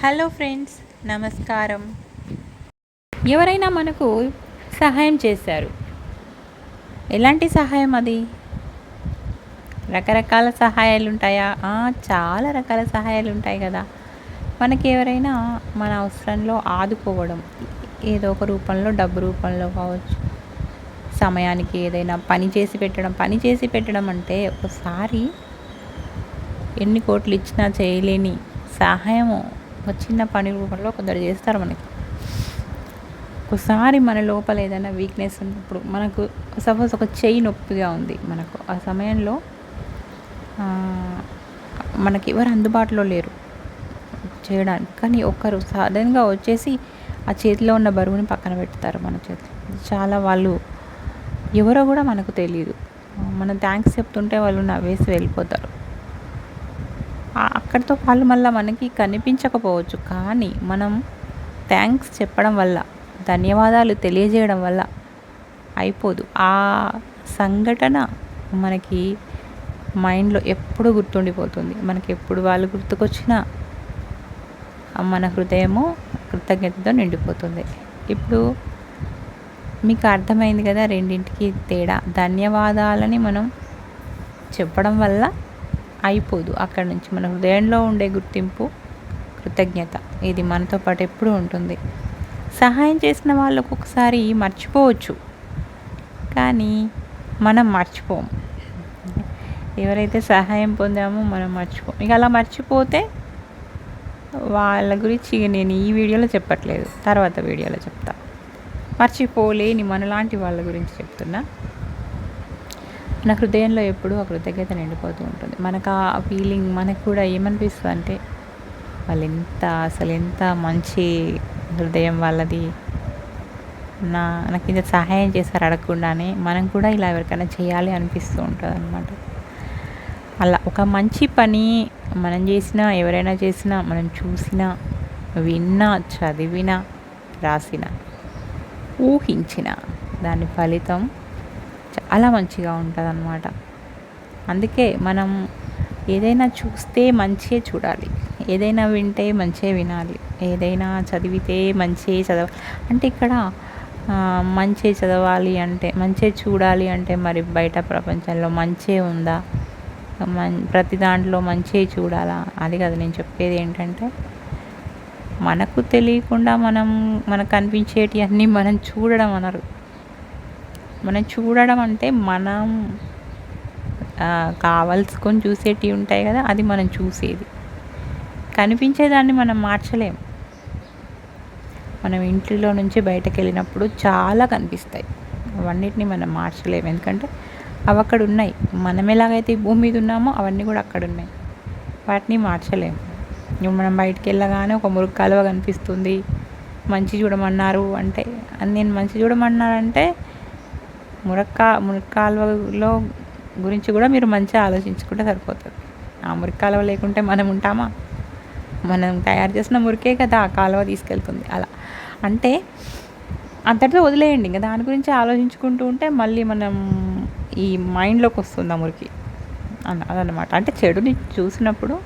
Hello friends, నమస్కారం. ఎవరైనా మనకు సహాయం చేశారు. ఎలాంటి సహాయం అది? రకరకాల సహాయాలు ఉంటాయా? చాలా రకాల సహాయాలు ఉంటాయి కదా. మనకి ఎవరైనా మన అవసరంలో ఆదుకోవడం, ఏదో ఒక రూపంలో, డబ్బు రూపంలో కావచ్చు, సమయానికి ఏదైనా పని చేసి పెట్టడం అంటే ఒకసారి ఎన్ని కోట్లు ఇచ్చినా చేయలేని సహాయము ఒక చిన్న పని రూపంలో కొందరు చేస్తారు మనకి. ఒకసారి మన లోపల ఏదైనా వీక్నెస్ ఉన్నప్పుడు, మనకు సపోజ్ ఒక చెయ్యి నొప్పిగా ఉంది, మనకు ఆ సమయంలో మనకి ఎవరు అందుబాటులో లేరు చేయడానికి, కానీ ఒకరు సడన్గా వచ్చేసి ఆ చేతిలో ఉన్న బరువుని పక్కన పెడతారు మన చేతిలో. చాలా వాళ్ళు ఎవరో కూడా మనకు తెలియదు. మనం థ్యాంక్స్ చెప్తుంటే వాళ్ళు నవ్వేసి వెళ్ళిపోతారు. అక్కడితో వాళ్ళు మళ్ళీ మనకి కనిపించకపోవచ్చు, కానీ మనం థ్యాంక్స్ చెప్పడం వల్ల, ధన్యవాదాలు తెలియజేయడం వల్ల అయిపోదు. ఆ సంఘటన మనకి మైండ్లో ఎప్పుడు గుర్తుండిపోతుంది. మనకి ఎప్పుడు వాళ్ళు గుర్తుకొచ్చినా మన హృదయము కృతజ్ఞతతో నిండిపోతుంది. ఇప్పుడు మీకు అర్థమైంది కదా రెండింటికి తేడా. ధన్యవాదాలని మనం చెప్పడం వల్ల అయిపోదు, అక్కడి నుంచి మన హృదయంలో ఉండే గుర్తింపు, కృతజ్ఞత, ఇది మనతో పాటు ఎప్పుడూ ఉంటుంది. సహాయం చేసిన వాళ్ళు ఒక్కొక్కసారి మర్చిపోవచ్చు, కానీ మనం మర్చిపోము. ఎవరైతే సహాయం పొందామో మనం మర్చిపోం. ఇక అలా మర్చిపోతే వాళ్ళ గురించి నేను ఈ వీడియోలో చెప్పట్లేదు, తర్వాత వీడియోలో చెప్తా. మర్చిపోలేని మనలాంటి వాళ్ళ గురించి చెప్తున్నా. మన హృదయంలో ఎప్పుడూ ఆ కృతజ్ఞత నిండిపోతూ ఉంటుంది. మనకు ఆ ఫీలింగ్ మనకు కూడా ఏమనిపిస్తుంది అంటే, వాళ్ళు అసలు ఎంత మంచి హృదయం వాళ్ళది, నాకు ఇంత సహాయం చేశారు అడగకుండానే. మనం కూడా ఇలా ఎవరికైనా చేయాలి అనిపిస్తూ ఉంటుంది అన్నమాట. అలా ఒక మంచి పని మనం చేసినా, ఎవరైనా చేసినా, మనం చూసినా, విన్నా, చదివినా, రాసిన, ఊహించిన దాని ఫలితం చాలా మంచిగా ఉంటుంది అన్నమాట. అందుకే మనం ఏదైనా చూస్తే మంచిగా చూడాలి, ఏదైనా వింటే మంచిగా వినాలి, ఏదైనా చదివితే మంచి చదవాలి. అంటే ఇక్కడ మంచి చదవాలి అంటే, మంచి చూడాలి అంటే, మరి బయట ప్రపంచంలో మంచి ఉందా? ప్రతి దాంట్లో మంచి చూడాలా? అది కాదు నేను చెప్పేది. ఏంటంటే మనకు తెలియకుండా మనకు కనిపించేటి అన్నీ మనం చూడడం అనరు. మనం చూడడం అంటే మనం కావాల్సుకొని చూసేటివి ఉంటాయి కదా, అది మనం చూసేది. కనిపించేదాన్ని మనం మార్చలేం. మనం ఇంట్లో నుంచి బయటకు వెళ్ళినప్పుడు చాలా కనిపిస్తాయి, అవన్నిటిని మనం మార్చలేము. ఎందుకంటే అవి అక్కడ ఉన్నాయి. మనం ఎలాగైతే ఈ భూమి మీద ఉన్నామో అవన్నీ కూడా అక్కడ ఉన్నాయి, వాటిని మార్చలేము. ఇప్పుడు మనం బయటికి వెళ్ళగానే ఒక మురుగు కాలువ కనిపిస్తుంది, మంచి చూడమన్నారు అంటే, నేను మంచి చూడమన్నారంటే మురుగు కాలువలో గురించి కూడా మీరు మంచిగా ఆలోచించుకుంటే సరిపోతుంది. ఆ మురికి కాలువ లేకుంటే మనం ఉంటామా? మనం తయారు చేసిన మురికే కదా ఆ కాలువ తీసుకెళ్తుంది. అలా అంటే అంతటితో వదిలేయండి, ఇంకా దాని గురించి ఆలోచించుకుంటూ ఉంటే మళ్ళీ మనం ఈ మైండ్లోకి వస్తుంది ఆ మురికి అదనమాట. అంటే చెడుని చూసినప్పుడు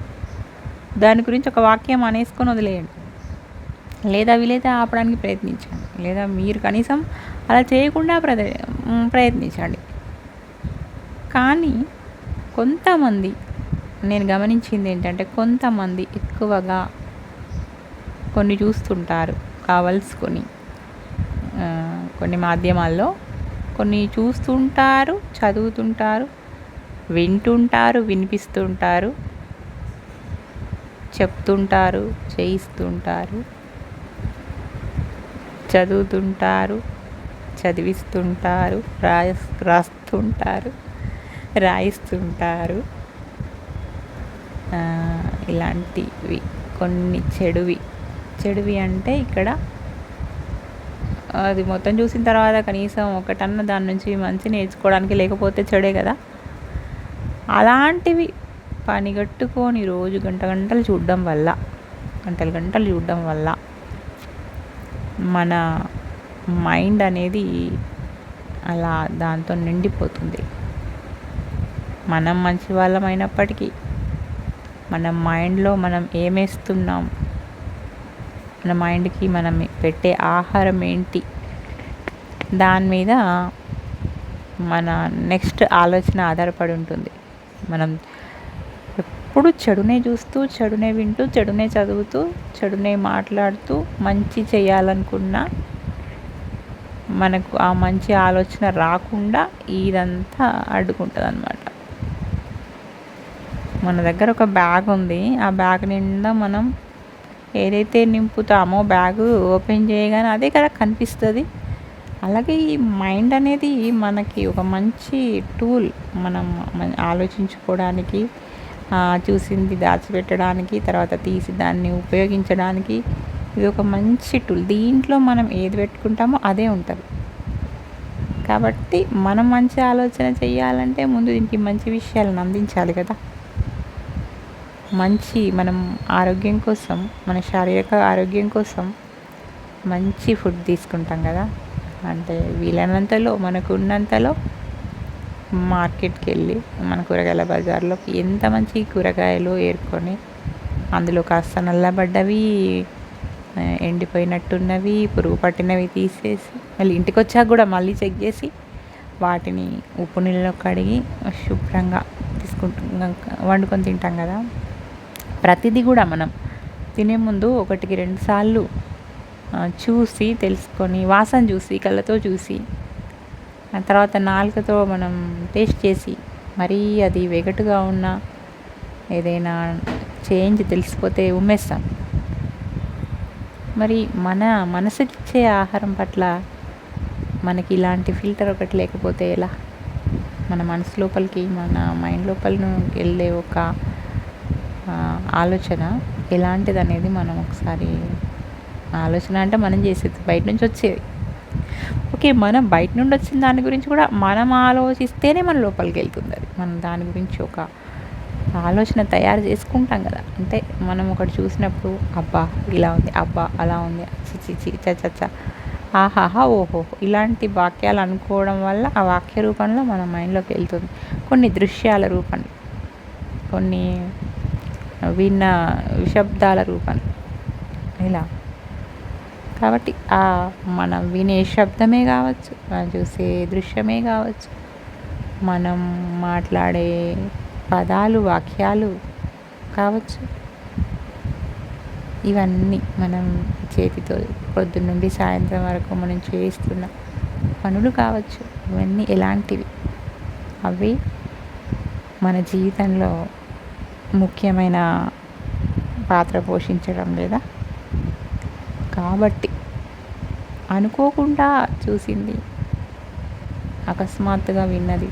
దాని గురించి ఒక వాక్యం అనేసుకొని వదిలేయండి, లేదా వీలైతే ఆపడానికి ప్రయత్నించండి, లేదా మీరు కనీసం అలా చేయకుండా ప్రయత్నించండి. కానీ కొంతమంది, నేను గమనించింది ఏంటంటే, కొంతమంది ఎక్కువగా కొన్ని చూస్తుంటారు కావలసుకొని, కొన్ని మాధ్యమాల్లో కొన్ని చూస్తుంటారు, చదువుతుంటారు, వింటుంటారు, వినిపిస్తుంటారు, చెప్తుంటారు, చేయిస్తుంటారు, చదువుతుంటారు, చదివిస్తుంటారు, రాస్తుంటారు, రాయిస్తుంటారు. ఇలాంటివి కొన్ని చెడువి అంటే ఇక్కడ అది మొత్తం చూసిన తర్వాత కనీసం ఒకటన్నా దాని నుంచి మంచి నేర్చుకోవడానికి, లేకపోతే చెడే కదా. అలాంటివి పనిగట్టుకొని రోజు గంటలు చూడడం వల్ల మన మైండ్ అనేది అలా దాంతో నిండిపోతుంది. మనం మంచి వాళ్ళమైనప్పటికీ మన మైండ్లో మనం ఏమేస్తున్నాం, మన మైండ్కి మనం పెట్టే ఆహారం ఏంటి, దాని మీద మన నెక్స్ట్ ఆలోచన ఆధారపడి ఉంటుంది. మనం ఎప్పుడు చెడునే చూస్తూ, చెడునే వింటూ, చెడునే చదువుతూ, చెడునే మాట్లాడుతూ మంచి చేయాలనుకున్నా మనకు ఆ మంచి ఆలోచన రాకుండా ఇదంతా అడ్డుకుంటుంది అన్నమాట. మన దగ్గర ఒక బ్యాగ్ ఉంది, ఆ బ్యాగ్ నిండా మనం ఏదైతే నింపుతామో బ్యాగు ఓపెన్ చేయగానే అదే కదా కనిపిస్తుంది. అలాగే ఈ మైండ్ అనేది మనకి ఒక మంచి టూల్. మనం ఆలోచించుకోవడానికి, చూసింది దాచిపెట్టడానికి, తర్వాత తీసి దాన్ని ఉపయోగించడానికి ఇది ఒక మంచి టూల్. దీంట్లో మనం ఏది పెట్టుకుంటామో అదే ఉంటుంది. కాబట్టి మనం మంచి ఆలోచన చేయాలంటే ముందు దీనికి మంచి విషయాలను అందించాలి కదా. మనం ఆరోగ్యం కోసం, మన శారీరక ఆరోగ్యం కోసం మంచి ఫుడ్ తీసుకుంటాం కదా. అంటే వీలైనంతలో, మనకు ఉన్నంతలో మార్కెట్కి వెళ్ళి మన కూరగాయల బజార్లో ఎంత మంచి కూరగాయలు ఏరుకొని అందులో కాస్త నల్లబడ్డవి, ఎండిపోయినట్టున్నవి, పురుగు పట్టినవి తీసేసి మళ్ళీ ఇంటికి వచ్చాక కూడా మళ్ళీ చెక్ చేసి వాటిని ఉప్పు నీళ్ళలో కడిగి శుభ్రంగా వండుకొని తింటాం కదా. ప్రతిదీ కూడా మనం తినే ముందు 1-2 సార్లు చూసి తెలుసుకొని, వాసన చూసి, కళ్ళతో చూసి, ఆ తర్వాత నాలుకతో మనం టేస్ట్ చేసి, మరీ అది వెగటుగా ఉన్న ఏదైనా చేంజ్ తెలిసిపోతే ఉమ్మేస్తాం. మరి మన మనసుకిచ్చే ఆహారం పట్ల మనకి ఇలాంటి ఫిల్టర్ ఒకటి లేకపోతే ఎలా? మన మనసు లోపలికి, మన మైండ్ లోపల వెళ్ళే ఒక ఆలోచన ఎలాంటిది అనేది మనం ఒకసారి, ఆలోచన అంటే మనం చేసేది, బయట నుంచి వచ్చేది. ఓకే, మనం బయట నుండి వచ్చిన దాని గురించి కూడా మనం ఆలోచిస్తేనే మన లోపలికి వెళ్తుంది. అది మనం దాని గురించి ఒక ఆలోచన తయారు చేసుకుంటాం కదా. అంటే మనం ఒకటి చూసినప్పుడు అబ్బా ఇలా ఉంది, అబ్బా అలా ఉంది, చిచి చచ్చ, ఆహాహా, ఓహో, ఇలాంటి వాక్యాలు అనుకోవడం వల్ల ఆ వాక్య రూపంలో మన మైండ్లోకి వెళ్తుంది. కొన్ని దృశ్యాల రూపంలో, కొన్ని విన్న శబ్దాల రూపంలో ఇలా. కాబట్టి మనం వినే శబ్దమే కావచ్చు, మనం చూసే దృశ్యమే కావచ్చు, మనం మాట్లాడే పదాలు, వాక్యాలు కావచ్చు, ఇవన్నీ మనం చేతితో పొద్దున్న నుండి సాయంత్రం వరకు మనం చేస్తున్న పనులు కావచ్చు, ఇవన్నీ ఎలాంటివి, అవి మన జీవితంలో ముఖ్యమైన పాత్ర పోషించడం లేదా. కాబట్టి అనుకోకుండా చూసింది, అకస్మాత్తుగా విన్నది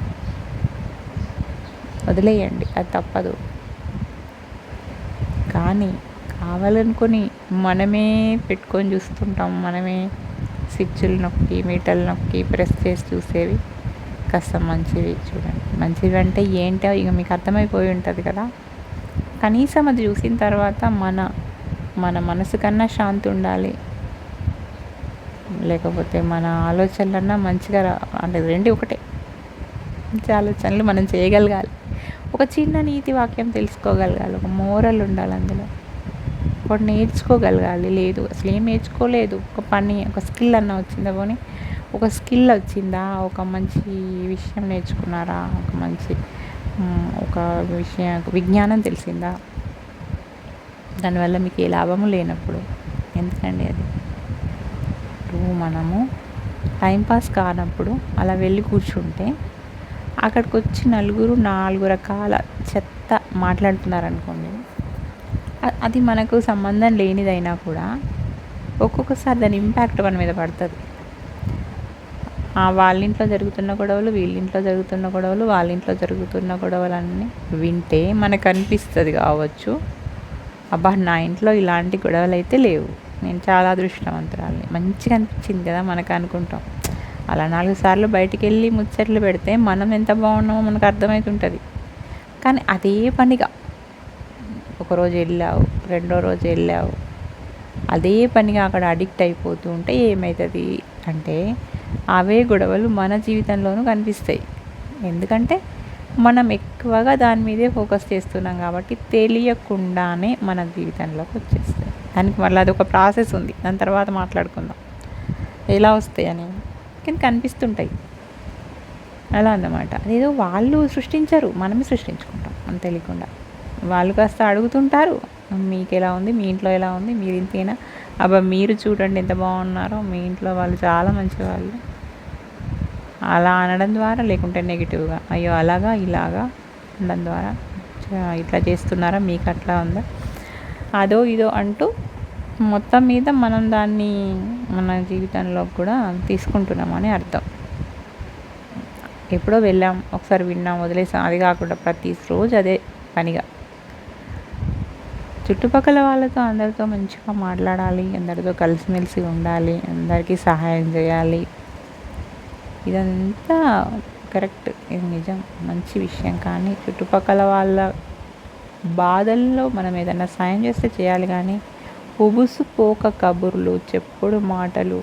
వదిలేయండి, అది తప్పదు. కానీ కావాలనుకొని మనమే పెట్టుకొని చూస్తుంటాం, మనమే స్విచ్లు నొక్కి, మీటర్లు నొక్కి ప్రెస్ చేసి చూసేవి కాస్త మంచివి చూడండి. మంచివి అంటే ఏంటో ఇక మీకు అర్థమైపోయి ఉంటుంది కదా. కనీసం అది చూసిన తర్వాత మన మనసు కన్నా శాంతి ఉండాలి, లేకపోతే మన ఆలోచనలన్నా మంచిగా అంటే రెండు ఒకటే, మంచి ఆలోచనలు మనం చేయగలగాలి. ఒక చిన్న నీతి వాక్యం తెలుసుకోగలగాలి, ఒక మోరల్ ఉండాలి అందులో, ఒకటి నేర్చుకోగలగాలి. లేదు అసలు ఏం నేర్చుకోలేదు, ఒక పని, ఒక స్కిల్ అన్న వచ్చిందా, పోనీ ఒక స్కిల్ వచ్చిందా, ఒక మంచి విషయం నేర్చుకున్నారా, ఒక మంచి ఒక విజ్ఞానం తెలిసిందా, దానివల్ల మీకు ఏ లాభము లేనప్పుడు ఎందుకండి అది. ఇప్పుడు మనము టైంపాస్ కానప్పుడు అలా వెళ్ళి కూర్చుంటే అక్కడికి వచ్చి 4 రకాల చెత్త మాట్లాడుతున్నారనుకోండి, అది మనకు సంబంధం లేనిదైనా కూడా ఒక్కొక్కసారి దాని ఇంపాక్ట్ మన మీద పడుతుంది. వాళ్ళ ఇంట్లో జరుగుతున్న గొడవలు, వీళ్ళింట్లో జరుగుతున్న గొడవలు, వాళ్ళ ఇంట్లో జరుగుతున్న గొడవలన్నీ వింటే మనకు అనిపిస్తుంది కావచ్చు, అబ్బా నా ఇంట్లో ఇలాంటి గొడవలు అయితే లేవు, నేను చాలా అదృష్టవంతురాలిని, మంచిగా అనిపించింది కదా మనకు అనుకుంటాం. అలా 4 సార్లు బయటికి వెళ్ళి ముచ్చట్లు పెడితే మనం ఎంత బాగున్నామో మనకు అర్థమవుతుంటుంది. కానీ అదే పనిగా ఒకరోజు వెళ్ళావు, రెండో రోజు వెళ్ళావు, అదే పనిగా అక్కడ అడిక్ట్ అయిపోతూ ఉంటే ఏమవుతుంది అంటే అవే గొడవలు మన జీవితంలోనూ కనిపిస్తాయి. ఎందుకంటే మనం ఎక్కువగా దాని మీదే ఫోకస్ చేస్తున్నాం కాబట్టి తెలియకుండానే మన జీవితంలోకి వచ్చేస్తాయి. దానికి మళ్ళీ అదొక ప్రాసెస్ ఉంది, దాని తర్వాత మాట్లాడుకుందాం ఎలా వస్తాయి అని. కానీ కనిపిస్తుంటాయి అలా అన్నమాట. అదేదో వాళ్ళు సృష్టించరు, మనమే సృష్టించుకుంటాం అని తెలియకుండా. వాళ్ళు కాస్త అడుగుతుంటారు, మీకు ఎలా ఉంది, మీ ఇంట్లో ఎలా ఉంది, మీరు ఇంతేనా, అబ్బా మీరు చూడండి ఎంత బాగున్నారో, మీ ఇంట్లో వాళ్ళు చాలా మంచివాళ్ళు అలా అనడం ద్వారా, లేకుంటే నెగిటివ్గా అయ్యో అలాగా ఇలాగా అనడం ద్వారా, ఇట్లా చేస్తున్నారా, మీకు అట్లా ఉందా, అదో ఇదో అంటూ మొత్తం మీద మనం దాన్ని మన జీవితంలో కూడా తీసుకుంటున్నామని అర్థం. ఎప్పుడో వెళ్ళాం, ఒకసారి విన్నాం, వదిలేసాం, అది కాకుండా ప్రతిరోజు అదే పనిగా చుట్టుపక్కల వాళ్ళతో అందరితో మంచిగా మాట్లాడాలి, అందరితో కలిసిమెలిసి ఉండాలి, అందరికీ సహాయం చేయాలి. ఇదంతా కరెక్ట్, ఇది నిజం, మంచి విషయం. కానీ చుట్టుపక్కల వాళ్ళ బాధల్లో మనం ఏదైనా సాయం చేస్తే చేయాలి, కానీ ఉబుసుపోక కబుర్లు, చెప్పుడు మాటలు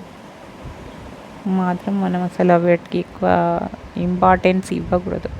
మాత్రం మనం అసలు వాటికి ఎక్కువ ఇంపార్టెన్స్ ఇవ్వకూడదు.